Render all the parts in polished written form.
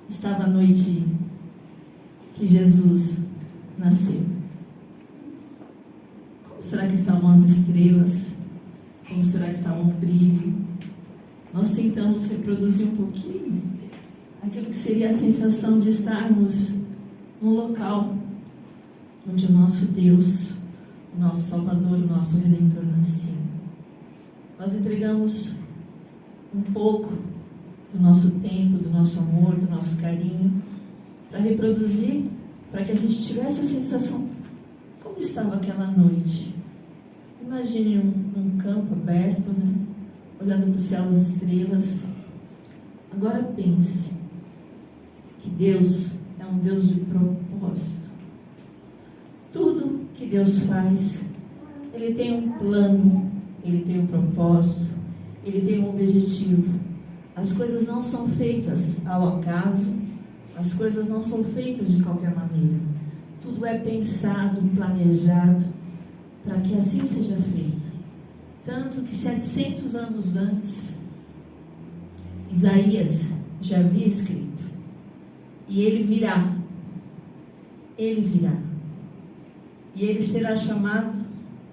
estava a noite que Jesus nasceu? Como será que estavam as estrelas? Como será que estava o brilho? Nós tentamos reproduzir um pouquinho aquilo que seria a sensação de estarmos num local onde o nosso Deus, o nosso Salvador, o nosso Redentor nasceu. Nós entregamos um pouco do nosso tempo, do nosso amor, do nosso carinho, para reproduzir, para que a gente tivesse a sensação como estava aquela noite. Imagine um campo aberto, né? Olhando para o céu, as estrelas. Agora pense que Deus é um Deus de propósito. Tudo que Deus faz, Ele tem um plano, Ele tem um propósito, Ele tem um objetivo. As coisas não são feitas ao acaso, as coisas não são feitas de qualquer maneira. Tudo é pensado, planejado, para que assim seja feito. Tanto que 700 anos antes, Isaías já havia escrito: e ele virá, e ele será chamado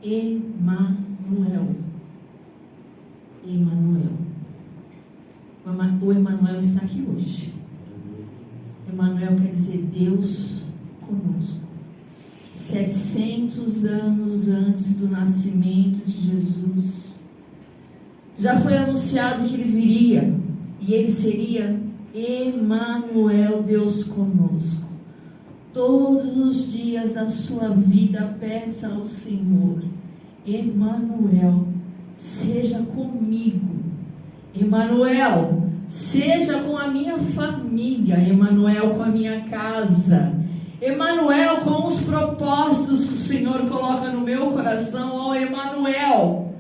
Emanuel. O Emanuel está aqui hoje. Emanuel quer dizer Deus conosco. 700 anos antes do nascimento de Jesus, já foi anunciado que ele viria, e ele seria Emanuel, Deus conosco. Todos os dias da sua vida, peça ao Senhor: Emanuel, seja comigo. Emanuel, seja com a minha família. Emanuel, com a minha casa. Emanuel, com os propósitos que o Senhor coloca no meu coração. Ó Emanuel,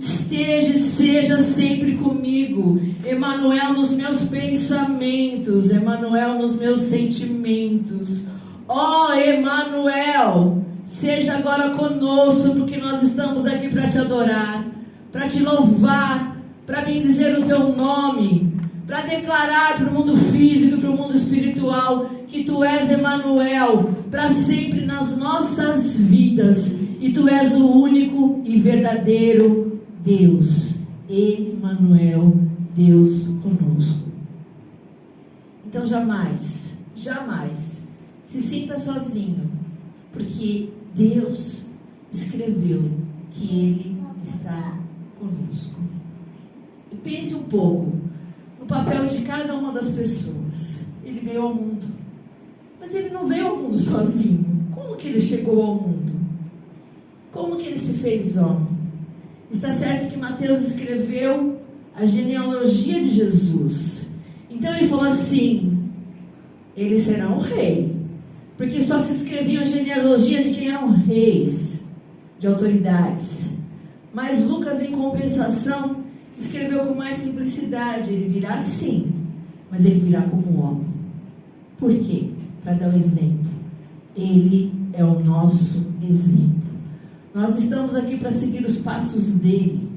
esteja e seja sempre comigo. Emanuel, nos meus pensamentos. Emanuel, nos meus sentimentos. Ó Emanuel, seja agora conosco, porque nós estamos aqui para te adorar, para te louvar, para bendizer o teu nome, para declarar para o mundo físico e para o mundo espiritual que tu és Emanuel para sempre nas nossas vidas, e tu és o único e verdadeiro Deus. Emanuel, Deus conosco. Então jamais se sinta sozinho, porque Deus escreveu que Ele está conosco. E pense um pouco no papel de cada uma das pessoas. Ele veio ao mundo, mas Ele não veio ao mundo sozinho. Como que Ele chegou ao mundo? Como que Ele se fez homem? Está certo que Mateus escreveu a genealogia de Jesus. Então ele falou assim: ele será um rei, porque só se escrevia a genealogia de quem eram reis, de autoridades. Mas Lucas, em compensação, escreveu com mais simplicidade: ele virá sim, mas ele virá como homem. Por quê? Para dar o exemplo. Ele é o nosso exemplo. Nós estamos aqui para seguir os passos dele,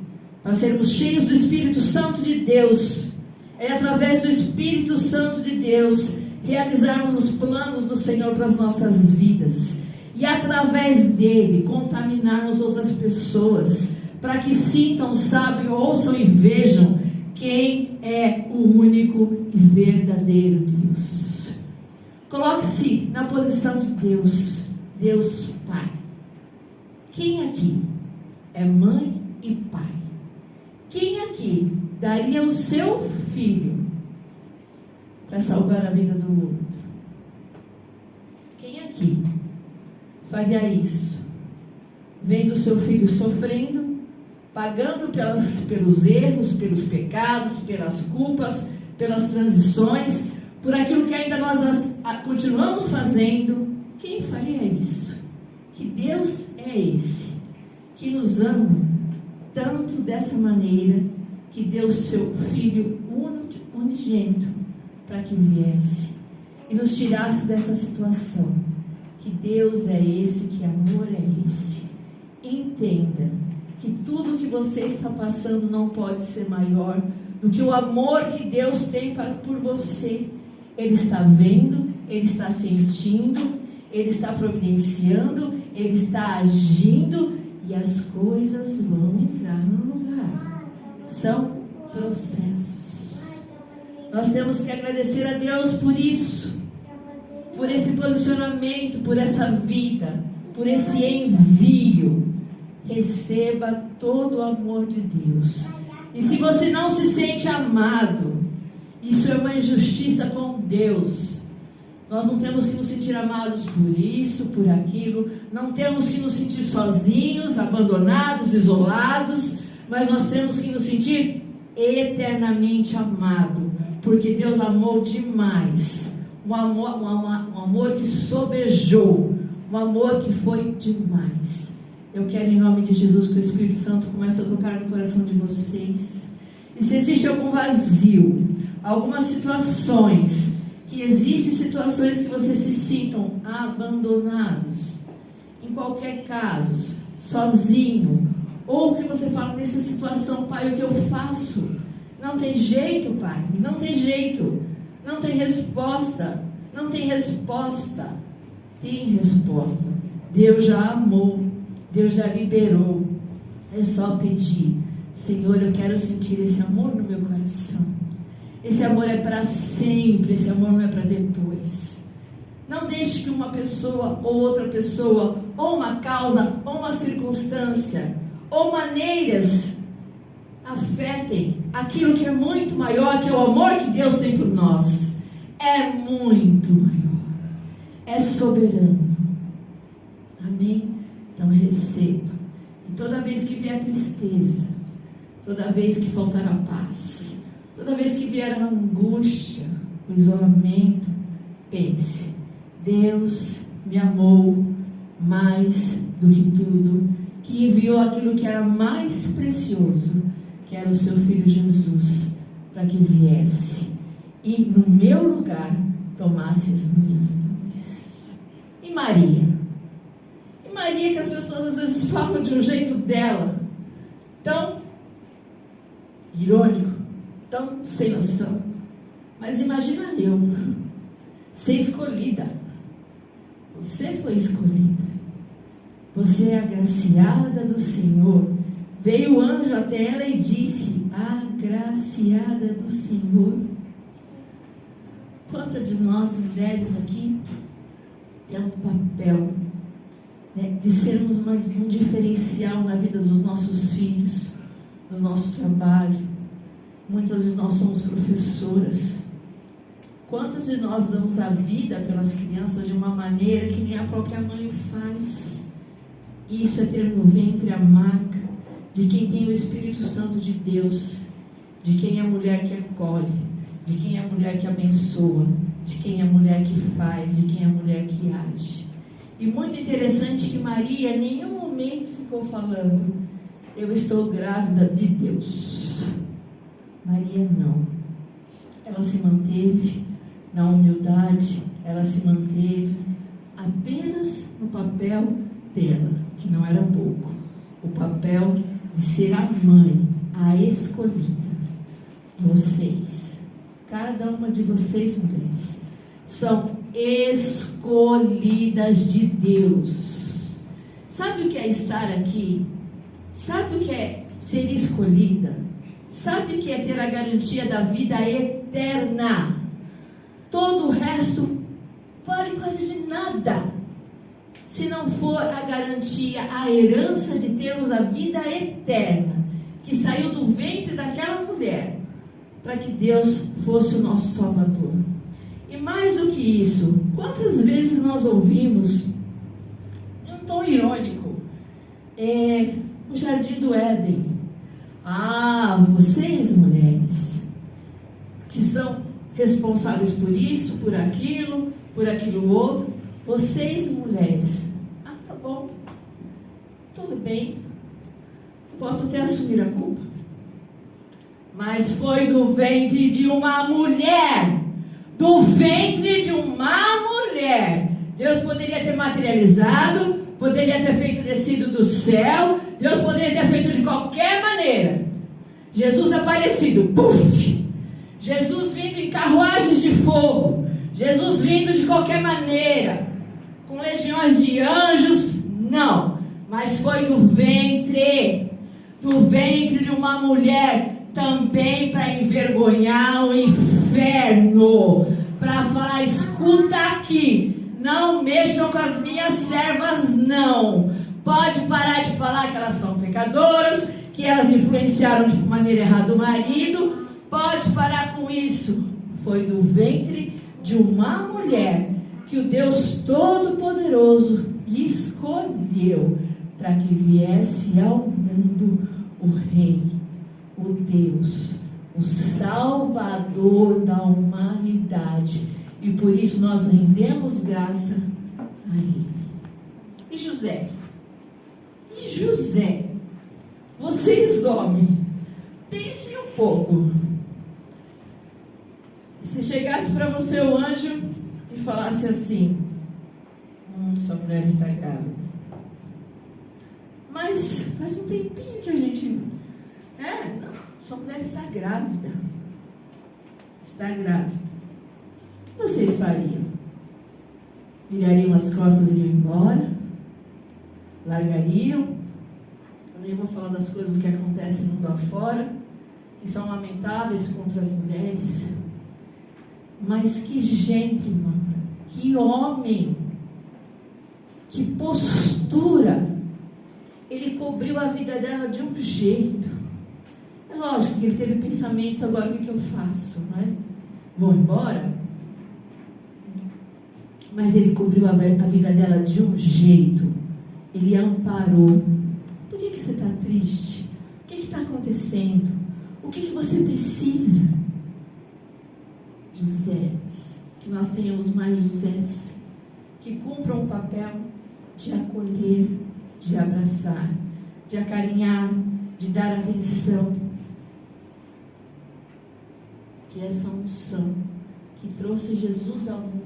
para sermos cheios do Espírito Santo de Deus. É através do Espírito Santo de Deus realizarmos os planos do Senhor para as nossas vidas, e através dele contaminarmos outras pessoas, para que sintam, saibam, ouçam e vejam quem é o único e verdadeiro Deus. Coloque-se na posição de Deus, Deus Pai. Quem aqui é mãe e pai? Quem aqui daria o seu filho para salvar a vida do outro? Quem aqui faria isso, vendo o seu filho sofrendo, pagando pelos erros, pelos pecados, pelas culpas, pelas transições, por aquilo que ainda nós continuamos fazendo? Quem faria isso? Que Deus é esse que nos ama tanto dessa maneira, que deu seu Filho unigênito para que viesse e nos tirasse dessa situação. Que Deus é esse, que amor é esse. Entenda que tudo que você está passando não pode ser maior do que o amor que Deus tem por você. Ele está vendo, Ele está sentindo, Ele está providenciando, Ele está agindo e as coisas vão entrar no lugar. São processos. Nós temos que agradecer a Deus por isso, por esse posicionamento, por essa vida, por esse envio. Receba todo o amor de Deus. E se você não se sente amado, isso é uma injustiça com Deus. Nós não temos que nos sentir amados por isso, por aquilo. Não temos que nos sentir sozinhos, abandonados, isolados. Mas nós temos que nos sentir eternamente amados. Porque Deus amou demais. Um amor que sobejou. Um amor que foi demais. Eu quero, em nome de Jesus, que o Espírito Santo comece a tocar no coração de vocês. E se existe algum vazio, algumas situações, que existem situações que vocês se sintam abandonados, em qualquer caso, sozinho, ou que você fala nessa situação, pai, o que eu faço? Não tem jeito, pai, não tem jeito, não tem resposta, não tem resposta. Tem resposta. Deus já amou, Deus já liberou. É só pedir: Senhor, eu quero sentir esse amor no meu coração. Esse amor é para sempre, esse amor não é para depois. Não deixe que uma pessoa ou outra pessoa, ou uma causa, ou uma circunstância, ou maneiras afetem aquilo que é muito maior, que é o amor que Deus tem por nós. É muito maior, é soberano. Amém? Então receba. E toda vez que vier a tristeza, toda vez que faltar a paz, toda vez que vier a angústia, o isolamento, pense: Deus me amou mais do que tudo, que enviou aquilo que era mais precioso, que era o seu Filho Jesus, para que viesse e no meu lugar tomasse as minhas dores. E Maria? E Maria, que as pessoas às vezes falam de um jeito dela, tão irônico, tão sem noção. Mas imagina eu ser escolhida. Você foi escolhida. Você é agraciada do Senhor. Veio o anjo até ela e disse: agraciada do Senhor. Quantas de nós mulheres aqui temos um papel, né, de sermos um diferencial na vida dos nossos filhos, no nosso trabalho? Muitas vezes nós somos professoras. Quantas de nós damos a vida pelas crianças de uma maneira que nem a própria mãe faz? Isso é ter no ventre a marca de quem tem o Espírito Santo de Deus, de quem é a mulher que acolhe, de quem é a mulher que abençoa, de quem é a mulher que faz, de quem é a mulher que age. E muito interessante que Maria em nenhum momento ficou falando: eu estou grávida de Deus. Maria não. Ela se manteve na humildade, ela se manteve apenas no papel dela, que não era pouco, o papel de ser a mãe, a escolhida. Vocês, cada uma de vocês, mulheres, são escolhidas de Deus. Sabe o que é estar aqui? Sabe o que é ser escolhida? Sabe o que é ter a garantia da vida eterna? Todo o resto vale quase de nada, se não for a garantia, a herança de termos a vida eterna, que saiu do ventre daquela mulher, para que Deus fosse o nosso Salvador. E mais do que isso, quantas vezes nós ouvimos, em um tom irônico, o Jardim do Éden: vocês mulheres, que são responsáveis por isso, por aquilo outro, vocês mulheres, tá bom, tudo bem, posso até assumir a culpa, mas foi do ventre de uma mulher, Deus poderia ter materializado, poderia ter feito descido do céu, Deus poderia ter feito de qualquer maneira. Jesus aparecido, puf! Jesus vindo em carruagens de fogo, Jesus vindo de qualquer maneira, com legiões de anjos, não. Mas foi do ventre de uma mulher, também para envergonhar o inferno, para falar: escuta aqui, não mexam com as minhas servas, não. Pode parar de falar que elas são pecadoras, que elas influenciaram de maneira errada o marido. Pode parar com isso. Foi do ventre de uma mulher que o Deus Todo-Poderoso escolheu para que viesse ao mundo o Rei, o Deus, o Salvador da humanidade. E por isso nós rendemos graça a Ele. E José? E José? Vocês, homens, pensem um pouco. Se chegasse para você o anjo e falasse assim: sua mulher está grávida. Mas faz um tempinho que a gente... não, sua mulher está grávida. Está grávida. O que vocês fariam? Virariam as costas e iriam embora? Largariam? Eu nem vou falar das coisas que acontecem no mundo afora, que são lamentáveis contra as mulheres. Mas que gentleman, que homem, que postura. Ele cobriu a vida dela de um jeito. É lógico que ele teve pensamentos: agora o que eu faço, não é? Vou embora? Mas ele cobriu a vida dela de um jeito. Ele a amparou. Por que você está triste? O que está acontecendo? O que você precisa? José, que nós tenhamos mais Josés que cumpram o papel de acolher, de abraçar, de acarinhar, de dar atenção. Que essa unção que trouxe Jesus ao mundo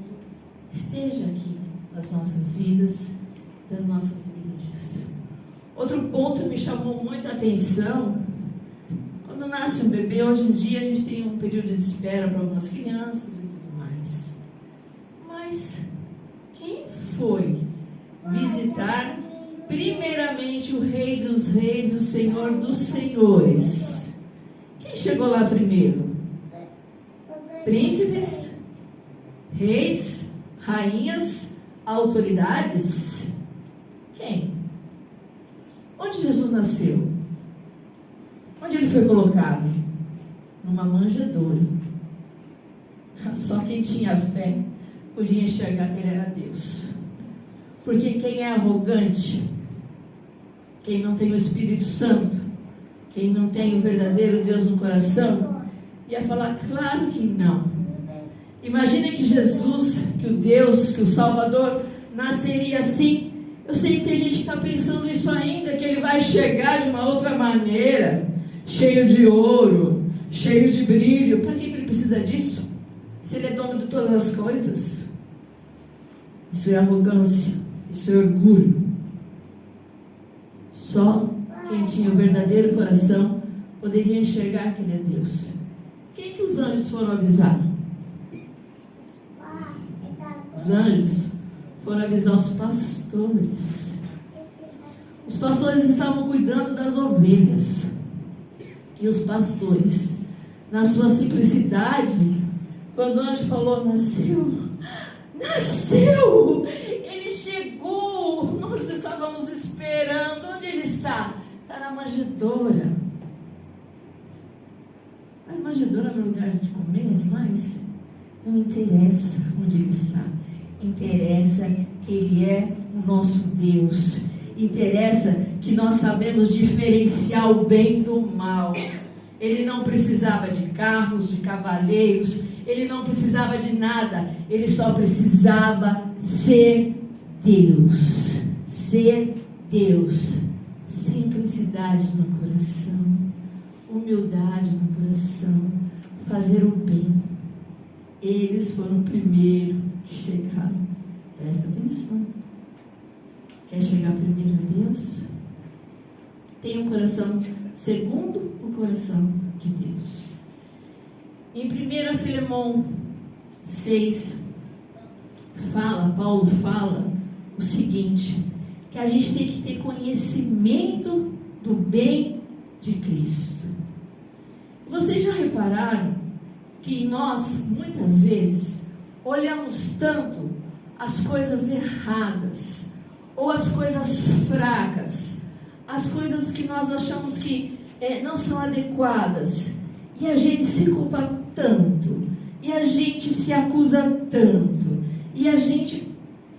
esteja aqui nas nossas vidas, das nossas igrejas. Outro ponto que me chamou muito a atenção: quando nasce um bebê, hoje em dia a gente tem um período de espera para algumas crianças e tudo mais. Mas quem foi visitar primeiramente o Rei dos Reis, o Senhor dos Senhores? Quem chegou lá primeiro? Príncipes, reis, rainhas, autoridades? Quem? Onde Jesus nasceu? Onde ele foi colocado? Numa manjedoura. Só quem tinha fé podia enxergar que ele era Deus. Porque quem é arrogante, quem não tem o Espírito Santo, quem não tem o verdadeiro Deus no coração, ia falar: claro que não. Imaginem que Jesus, que o Deus, que o Salvador nasceria assim. Eu sei que tem gente que está pensando isso ainda, que ele vai chegar de uma outra maneira, cheio de ouro, cheio de brilho. Para que ele precisa disso? Se ele é dono de todas as coisas. Isso é arrogância, isso é orgulho. Só quem tinha o verdadeiro coração poderia enxergar que ele é Deus. Quem que os anjos foram avisar? Os anjos foram avisar os pastores. Os pastores estavam cuidando das ovelhas. E os pastores, na sua simplicidade, quando o anjo falou: nasceu, ele chegou, nós estávamos esperando. Onde ele está? Está na manjedoura. A manjedoura é um lugar de comer animais? Não interessa onde ele está. Interessa que ele é o nosso Deus. Interessa que nós sabemos diferenciar o bem do mal. Ele não precisava de carros, de cavaleiros. Ele não precisava de nada. Ele só precisava ser Deus. Ser Deus. Simplicidade no coração. Humildade no coração. Fazer o bem. Eles foram o primeiro que chegaram. Presta atenção. Quer chegar primeiro a Deus? Tenha um coração segundo o coração de Deus. Em 1 Filemão 6, Paulo fala o seguinte, que a gente tem que ter conhecimento do bem de Cristo. Vocês já repararam que nós, muitas vezes, olhamos tanto as coisas erradas, ou as coisas fracas, as coisas que nós achamos que não são adequadas, e a gente se culpa tanto, e a gente se acusa tanto, e a gente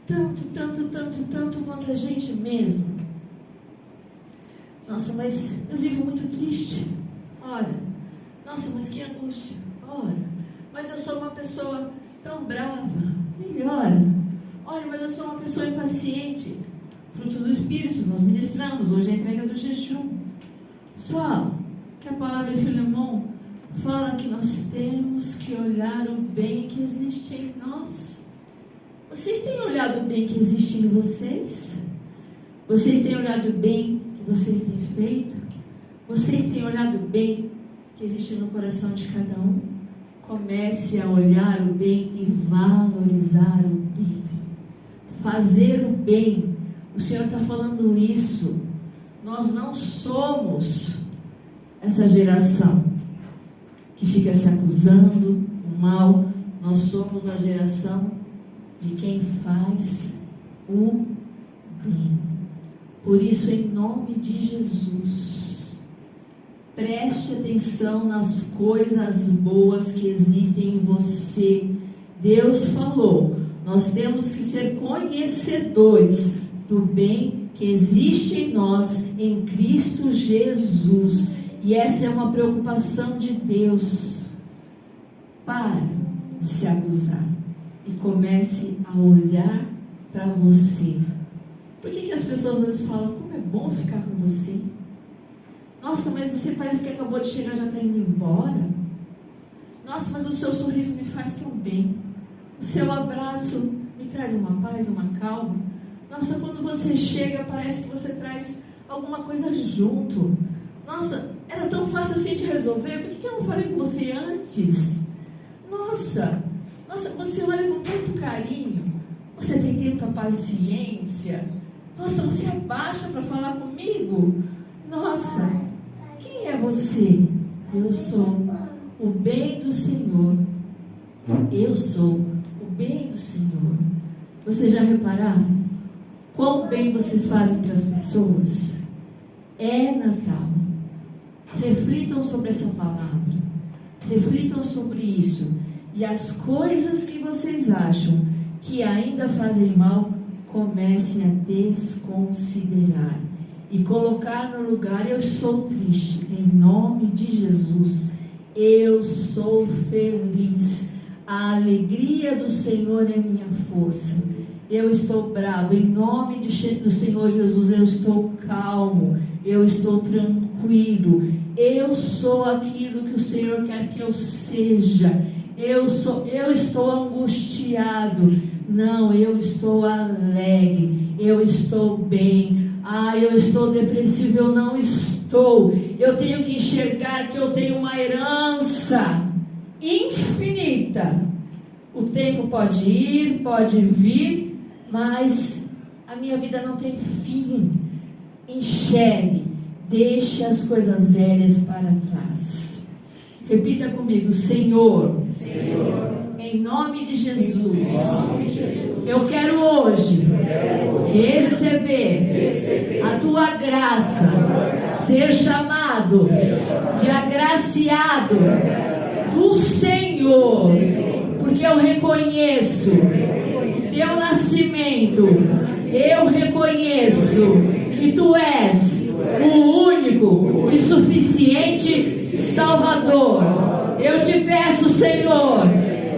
tanto contra a gente mesmo. Nossa, mas eu vivo muito triste. Ora, nossa, mas que angústia. Ora, mas eu sou uma pessoa tão brava. Melhora. Olha, mas eu sou uma pessoa impaciente. Frutos do Espírito, nós ministramos. Hoje é a entrega do jejum. Só que a palavra de Filemon fala que nós temos que olhar o bem que existe em nós. Vocês têm olhado o bem que existe em vocês? Vocês têm olhado o bem que vocês têm feito? Vocês têm olhado o bem que existe no coração de cada um? Comece a olhar o bem e valorizar o bem. Fazer o bem. O Senhor está falando isso. Nós não somos essa geração que fica se acusando o mal. Nós somos a geração de quem faz o bem. Por isso, em nome de Jesus, preste atenção nas coisas boas que existem em você. Deus falou, nós temos que ser conhecedores do bem que existe em nós, em Cristo Jesus. E essa é uma preocupação de Deus. Para de se acusar e comece a olhar para você. Por que as pessoas às vezes falam, como é bom ficar com você? Nossa, mas você parece que acabou de chegar e já está indo embora. Nossa, mas o seu sorriso me faz tão bem. O seu abraço me traz uma paz, uma calma. Nossa, quando você chega, parece que você traz alguma coisa junto. Nossa, era tão fácil assim de resolver. Por que eu não falei com você antes? Nossa, você olha com tanto carinho. Você tem tanta paciência. Nossa, você abaixa para falar comigo. Nossa, quem é você? Eu sou o bem do Senhor. Eu sou o bem do Senhor. Vocês já repararam? Quão bem vocês fazem para as pessoas? É Natal. Reflitam sobre essa palavra. Reflitam sobre isso. E as coisas que vocês acham que ainda fazem mal, comecem a desconsiderar. E colocar no lugar, eu sou triste. Em nome de Jesus, eu sou feliz. A alegria do Senhor é minha força. Eu estou bravo, em nome do Senhor Jesus, eu estou calmo, eu estou tranquilo, eu sou aquilo que o Senhor quer que eu seja, eu estou angustiado, não, eu estou alegre, eu estou bem, eu estou depressivo, eu não estou, eu tenho que enxergar que eu tenho uma herança infinita. O tempo pode ir, pode vir, mas a minha vida não tem fim. Enxergue, deixe as coisas velhas para trás. Repita comigo, Senhor, em nome de Jesus, eu quero hoje receber a tua graça, ser chamado de agraciado do Senhor, porque eu reconheço o teu nascimento, eu reconheço que tu és o único, o insuficiente Salvador. Eu te peço, Senhor,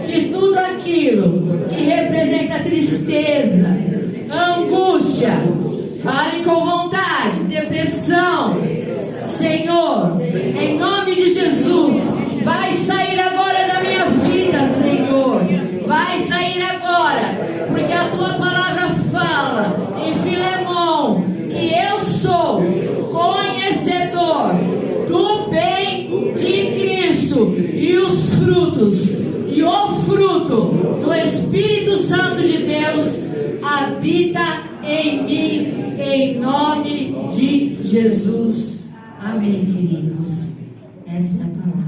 que tudo aquilo que representa tristeza, angústia, fale com vontade, depressão, Senhor, em nome de Jesus, vai sair agora da minha vida, Senhor, vai sair agora, porque a tua palavra fala em Filemon que eu sou conhecedor do bem de Cristo e os frutos e o fruto do Espírito Deus habita em mim, em nome de Jesus. Amém, queridos. Essa é a palavra.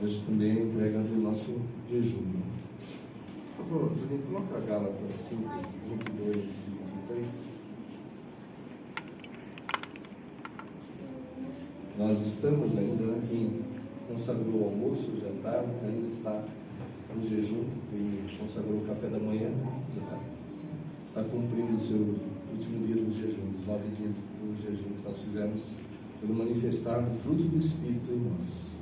Hoje também é a entrega do nosso jejum. Por favor, Julinho, coloca Gálatas 5, 22 e 23. Nós estamos ainda, né? Quem consagrou o almoço, o jantar, ainda está no jejum. Quem consagrou o café da manhã, já está cumprindo o seu último dia do jejum, os 9 dias do jejum que nós fizemos pelo manifestar do fruto do Espírito em nós.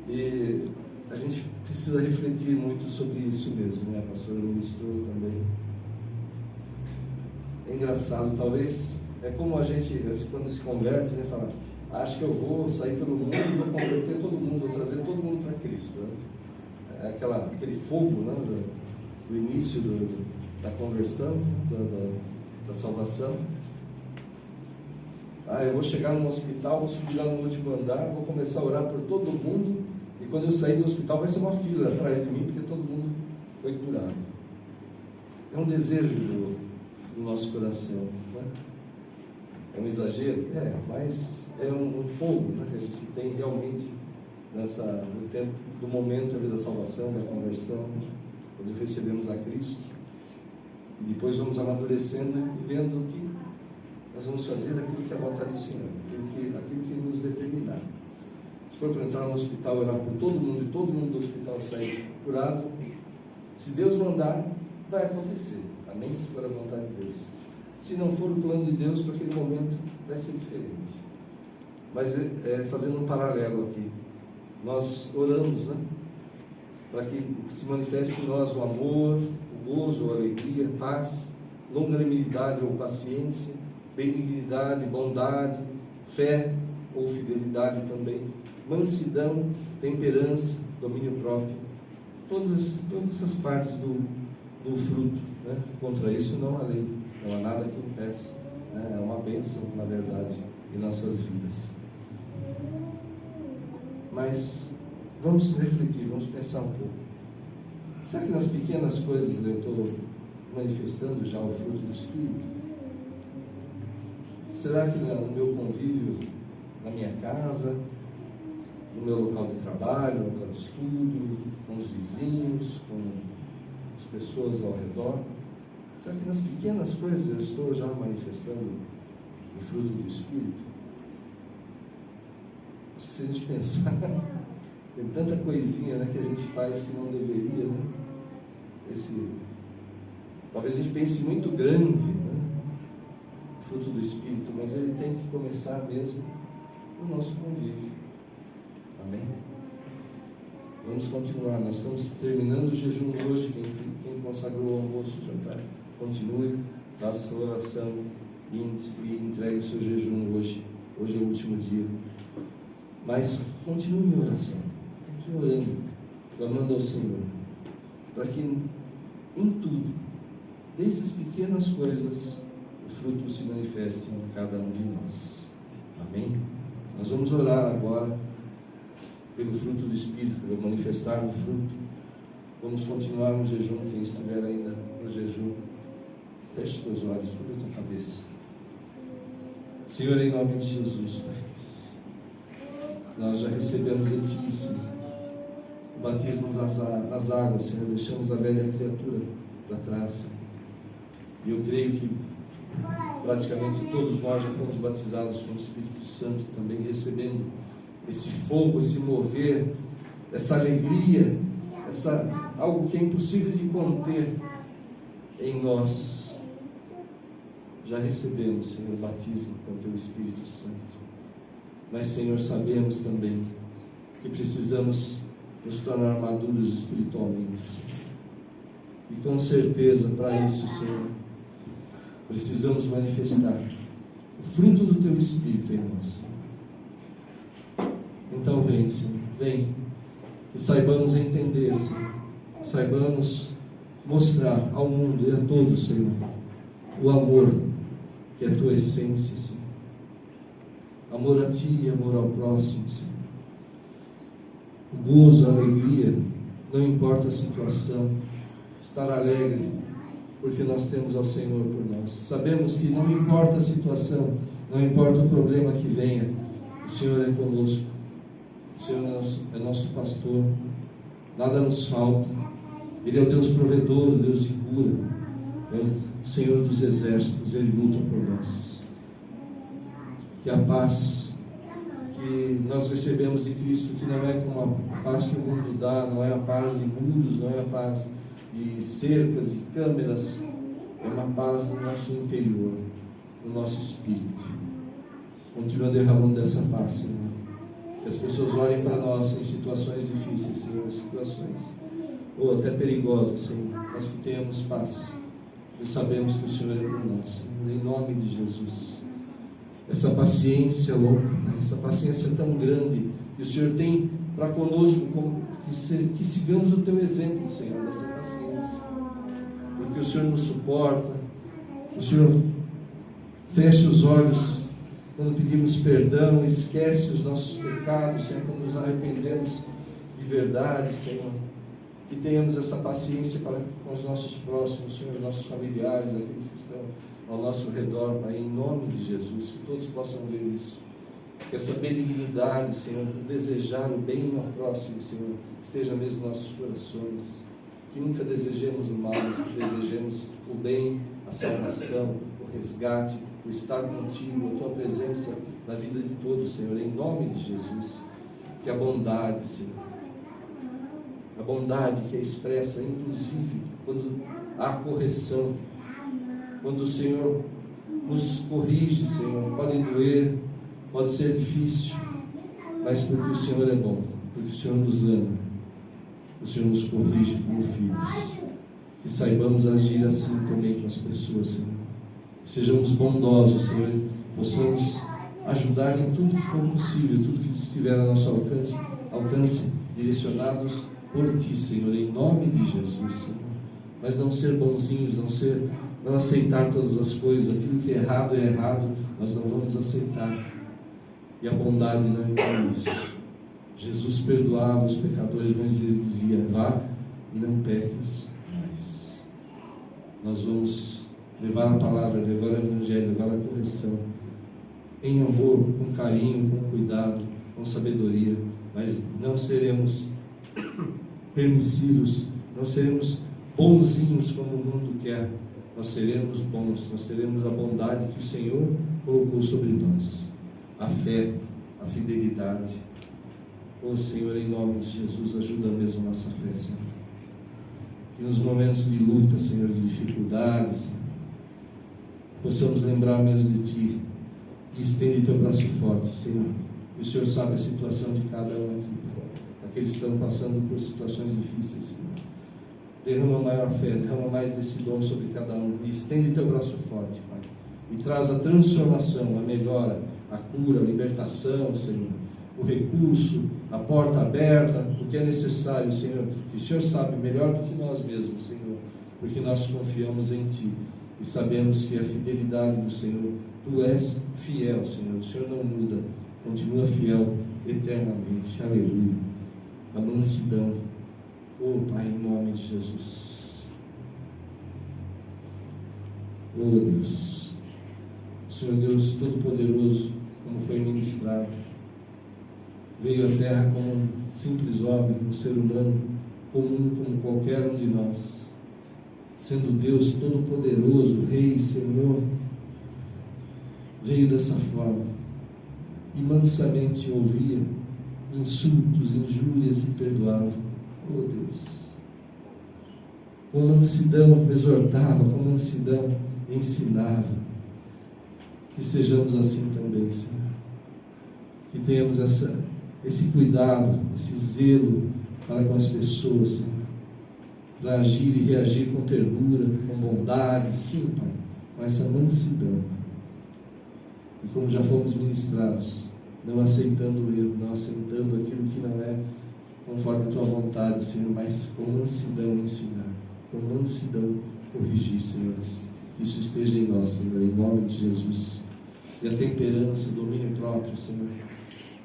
E a gente precisa refletir muito sobre isso mesmo, né? A pastora ministrou também. É engraçado, talvez, é como a gente, quando se converte, né, fala, acho que eu vou sair pelo mundo, vou converter todo mundo, vou trazer todo mundo para Cristo. Né? É aquele fogo, né, do início da conversão, da salvação. Eu vou chegar no hospital, vou subir lá no último andar, vou começar a orar por todo mundo, e quando eu sair do hospital vai ser uma fila atrás de mim, porque todo mundo foi curado. É um desejo do nosso coração, né? É um exagero? Mas é um fogo, né, que a gente tem realmente no tempo do momento ali da salvação, da conversão, quando recebemos a Cristo, e depois vamos amadurecendo e vendo que nós vamos fazer aquilo que é a vontade do Senhor, aquilo que nos determinar. Se for para entrar no hospital, orar por todo mundo, e todo mundo do hospital sair curado, se Deus mandar, vai acontecer. Amém? Se for a vontade de Deus. Se não for o plano de Deus, para aquele momento vai ser diferente. Mas fazendo um paralelo aqui, nós oramos, né, para que se manifeste em nós o amor, o gozo, a alegria, a paz, longanimidade ou paciência, benignidade, bondade, fé ou fidelidade também, mansidão, temperança, domínio próprio. Todas essas partes do fruto, né? Contra isso não há lei, não há nada que impeça, né? É uma bênção, na verdade, em nossas vidas. Mas vamos refletir, vamos pensar um pouco. Será que nas pequenas coisas eu estou manifestando já o fruto do Espírito? Será que no meu convívio, na minha casa, no meu local de trabalho, no local de estudo, com os vizinhos, com as pessoas ao redor, será que nas pequenas coisas eu estou já manifestando o fruto do Espírito? Se a gente pensar, tem tanta coisinha, né, que a gente faz que não deveria, né? Talvez a gente pense muito grande, né, o fruto do Espírito, mas ele tem que começar mesmo no nosso convívio. Amém? Vamos continuar, nós estamos terminando o jejum hoje. Quem consagrou o almoço, o jantar, continue, faça sua oração e entregue o seu jejum hoje. Hoje é o último dia. Mas continue em oração, continue orando, clamando ao Senhor, para que em tudo, desde as pequenas coisas, o fruto se manifeste em cada um de nós. Amém? Nós vamos orar agora pelo fruto do Espírito, pelo manifestar do fruto. Vamos continuar no jejum. Quem estiver ainda no jejum, feche teus olhos, cubra a tua cabeça. Senhor, em nome de Jesus, Pai, nós já recebemos de Ti, Senhor, o batismo nas águas, Senhor. Deixamos a velha criatura para trás, Senhor. E eu creio que praticamente todos nós já fomos batizados com o Espírito Santo também, recebendo esse fogo, esse mover, essa alegria, algo que é impossível de conter em nós. Já recebemos, Senhor, o batismo com o Teu Espírito Santo. Mas, Senhor, sabemos também que precisamos nos tornar maduros espiritualmente, Senhor. E com certeza, para isso, Senhor, precisamos manifestar o fruto do Teu Espírito em nós, Senhor. Então vem, Senhor, vem, e saibamos entender, Senhor, saibamos mostrar ao mundo e a todos, Senhor, o amor que é a Tua essência, Senhor. Amor a Ti e amor ao próximo, Senhor. o gozo, a alegria, não importa a situação, estar alegre, porque nós temos ao Senhor por nós. Sabemos que não importa a situação, não importa o problema que venha, o Senhor é conosco, o Senhor é nosso pastor, nada nos falta. Ele é o Deus provedor, o Deus de cura, é o Senhor dos exércitos, Ele luta por nós. Que a paz que nós recebemos de Cristo, que não é como a paz que o mundo dá, não é a paz de muros, não é a paz de cercas, de câmeras, é uma paz no nosso interior, no nosso espírito. Continua derramando dessa paz, Senhor. Que as pessoas olhem para nós em situações difíceis, Senhor, situações ou até perigosas, Senhor, mas que tenhamos paz. E sabemos que o Senhor é por nós, Senhor, em nome de Jesus. Essa paciência longa, essa paciência tão grande que o Senhor tem para conosco, que sigamos o Teu exemplo, Senhor, dessa paciência, porque o Senhor nos suporta, o Senhor fecha os olhos quando pedimos perdão, esquece os nossos pecados, Senhor, quando nos arrependemos de verdade, Senhor. Que tenhamos essa paciência para com os nossos próximos, Senhor, nossos familiares, aqueles que estão ao nosso redor, Pai, em nome de Jesus, que todos possam ver isso. Que essa benignidade, Senhor, o desejar o bem ao próximo, Senhor, esteja mesmo nos nossos corações. Que nunca desejemos o mal, mas que desejemos o bem, a salvação, o resgate, o estar contigo, a Tua presença na vida de todos, Senhor, em nome de Jesus. Que a bondade, Senhor, a bondade que é expressa, inclusive, quando há correção, quando o Senhor nos corrige, Senhor, pode doer, pode ser difícil, mas porque o Senhor é bom, porque o Senhor nos ama, o Senhor nos corrige como filhos. Que saibamos agir assim também com as pessoas, Senhor. Que sejamos bondosos, Senhor, possamos ajudar em tudo que for possível, tudo que estiver a nosso alcance, direcionados por Ti, Senhor, em nome de Jesus, Senhor. Mas não ser bonzinhos, não aceitar todas as coisas, aquilo que é errado, nós não vamos aceitar. E a bondade não inclui isso. Jesus perdoava os pecadores, mas Ele dizia: vá e não peques mais. Nós vamos levar a palavra, levar o Evangelho, levar a correção, em amor, com carinho, com cuidado, com sabedoria, mas não seremos permissivos, não seremos bonzinhos como o mundo quer. Nós seremos bons, nós teremos a bondade que o Senhor colocou sobre nós, a fé, a fidelidade. Ó Senhor, em nome de Jesus, ajuda mesmo a nossa fé, Senhor. Que nos momentos de luta, Senhor, de dificuldades, Senhor, possamos lembrar mesmo de Ti e estende Teu braço forte, Senhor. E o Senhor sabe a situação de cada um aqui, aqueles que estão passando por situações difíceis, Senhor. Derrama maior fé, derrama mais desse dom sobre cada um. E estende Teu braço forte, Pai. E traz a transformação, a melhora, a cura, a libertação, Senhor. O recurso, a porta aberta, o que é necessário, Senhor. Que o Senhor sabe melhor do que nós mesmos, Senhor. Porque nós confiamos em Ti. E sabemos que a fidelidade do Senhor, Tu és fiel, Senhor. O Senhor não muda. Continua fiel eternamente. Aleluia. A mansidão. Oh, Pai, em nome de Jesus. Oh, Deus. O Senhor Deus Todo-Poderoso, como foi ministrado, veio à terra como um simples homem, um ser humano comum como qualquer um de nós. Sendo Deus Todo-Poderoso, Rei, Senhor, veio dessa forma e mansamente ouvia insultos, injúrias e perdoava. Oh Deus, com mansidão exortava, com mansidão ensinava. Que sejamos assim também, Senhor. Que tenhamos esse cuidado, esse zelo para com as pessoas, Senhor. Para agir e reagir com ternura, com bondade, sim, Pai, com essa mansidão. E como já fomos ministrados, não aceitando o erro, não aceitando aquilo que não é conforme a Tua vontade, Senhor, mas com mansidão ensinar, com mansidão corrigir, Senhor, que isso esteja em nós, Senhor, em nome de Jesus. E a temperança, o domínio próprio, Senhor,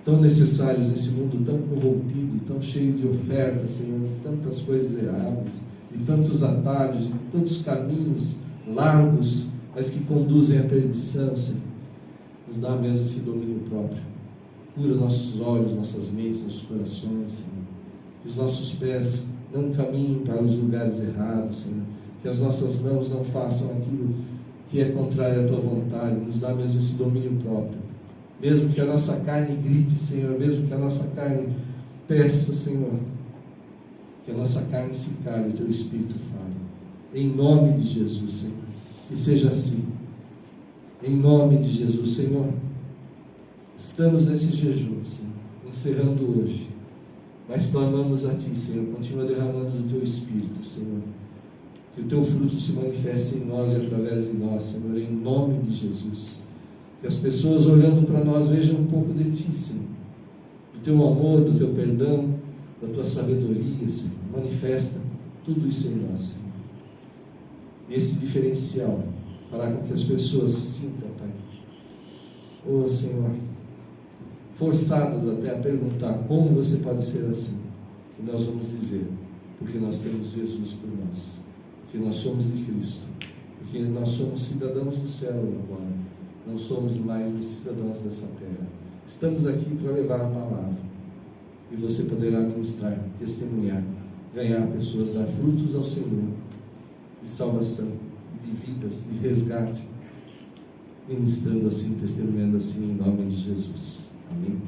tão necessários nesse mundo tão corrompido, tão cheio de ofertas, Senhor, de tantas coisas erradas, de tantos atalhos, de tantos caminhos largos, mas que conduzem à perdição, Senhor. Nos dá mesmo esse domínio próprio. Cura nossos olhos, nossas mentes, nossos corações, Senhor. Que os nossos pés não caminhem para os lugares errados, Senhor. Que as nossas mãos não façam aquilo que é contrário à Tua vontade. Nos dá mesmo esse domínio próprio. Mesmo que a nossa carne grite, Senhor, mesmo que a nossa carne peça, Senhor, que a nossa carne se cale, o Teu Espírito fale. Em nome de Jesus, Senhor, que seja assim. Em nome de Jesus, Senhor, estamos nesse jejum, Senhor, encerrando hoje, mas clamamos a Ti, Senhor, continua derramando do Teu Espírito, Senhor, que o Teu fruto se manifeste em nós e através de nós, Senhor, em nome de Jesus. Que as pessoas olhando para nós vejam um pouco de Ti, Senhor, do Teu amor, do Teu perdão, da Tua sabedoria, Senhor. Manifesta tudo isso em nós, Senhor. E esse diferencial fará com que as pessoas se sintam, Pai, oh Senhor, forçadas até a perguntar como você pode ser assim. E nós vamos dizer, porque nós temos Jesus por nós, porque nós somos de Cristo, porque nós somos cidadãos do céu agora. Não somos mais cidadãos dessa terra. Estamos aqui para levar a palavra. E você poderá ministrar, testemunhar, ganhar pessoas, dar frutos ao Senhor, de salvação, de vidas, de resgate, ministrando assim, testemunhando assim, em nome de Jesus. Amém.